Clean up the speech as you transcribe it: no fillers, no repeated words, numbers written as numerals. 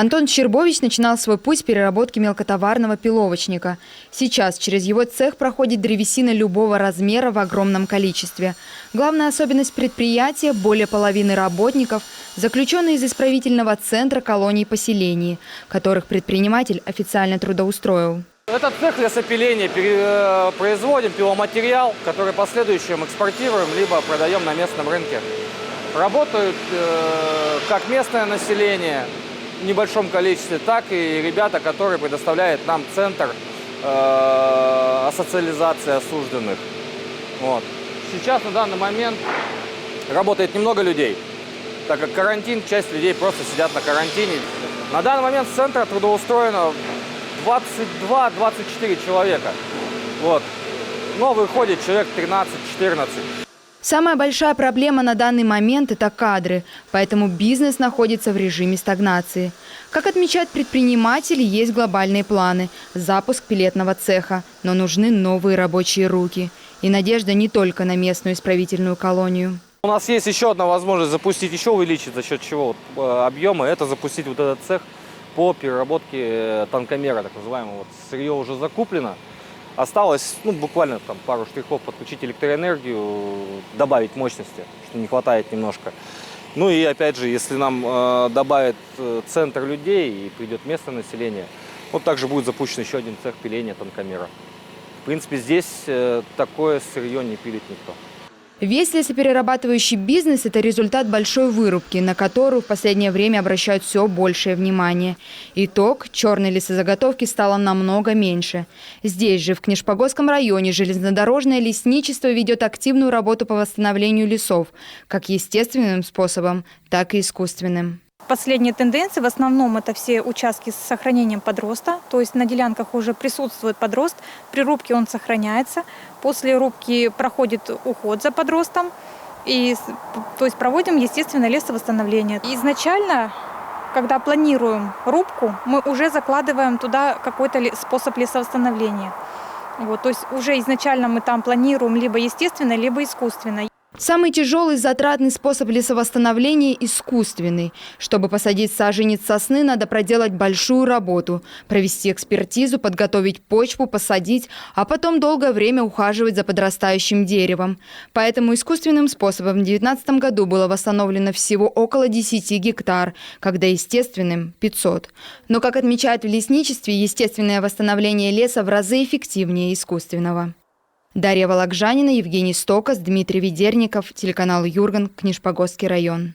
Антон Щербович начинал свой путь в переработке мелкотоварного пиловочника. Сейчас через его цех проходит древесина любого размера в огромном количестве. Главная особенность предприятия – более половины работников, заключенные из исправительного центра колоний поселений, которых предприниматель официально трудоустроил. Этот цех лесопиления, производим пиломатериал, который в последующем экспортируем, либо продаем на местном рынке. Работают как местное население в небольшом количестве, так и ребята, которые предоставляет нам центр асоциализации осужденных. Вот. Сейчас на данный момент работает немного людей, так как карантин, часть людей просто сидят на карантине. На данный момент с центра трудоустроено 22-24 человека. Вот. Но выходит человек 13-14. Самая большая проблема на данный момент – это кадры, поэтому бизнес находится в режиме стагнации. Как отмечают предприниматели, есть глобальные планы – запуск пилетного цеха, но нужны новые рабочие руки. И надежда не только на местную исправительную колонию. У нас есть еще одна возможность запустить, еще увеличить за счет чего объемы – это запустить вот этот цех по переработке тонкомера, так называемого. Вот сырье уже закуплено. Осталось буквально пару штрихов подключить электроэнергию, добавить мощности, что не хватает немножко. Ну и опять же, если нам добавит центр людей и придет местное население, вот также будет запущен еще один цех пиления тонкомера. В принципе, здесь такое сырье не пилит никто. Весь лесоперерабатывающий бизнес – это результат большой вырубки, на которую в последнее время обращают все большее внимание. Итог – черной лесозаготовки стало намного меньше. Здесь же, в Книжпогосском районе, железнодорожное лесничество ведет активную работу по восстановлению лесов, как естественным способом, так и искусственным. Последние тенденции, в основном это все участки с сохранением подроста, то есть на делянках уже присутствует подрост, при рубке он сохраняется, после рубки проходит уход за подростом, и, то есть проводим естественное лесовосстановление. Изначально, когда планируем рубку, мы уже закладываем туда какой-то способ лесовосстановления. Вот, то есть уже изначально мы там планируем либо естественно, либо искусственно. Самый тяжелый затратный способ лесовосстановления – искусственный. Чтобы посадить саженец сосны, надо проделать большую работу, провести экспертизу, подготовить почву, посадить, а потом долгое время ухаживать за подрастающим деревом. Поэтому искусственным способом в 2019 году было восстановлено всего около 10 гектар, когда естественным – 500. Но, как отмечают в лесничестве, естественное восстановление леса в разы эффективнее искусственного. Дарья Вологжанина, Евгений Стокас, Дмитрий Ведерников, телеканал Юрган, Книжпогосский район.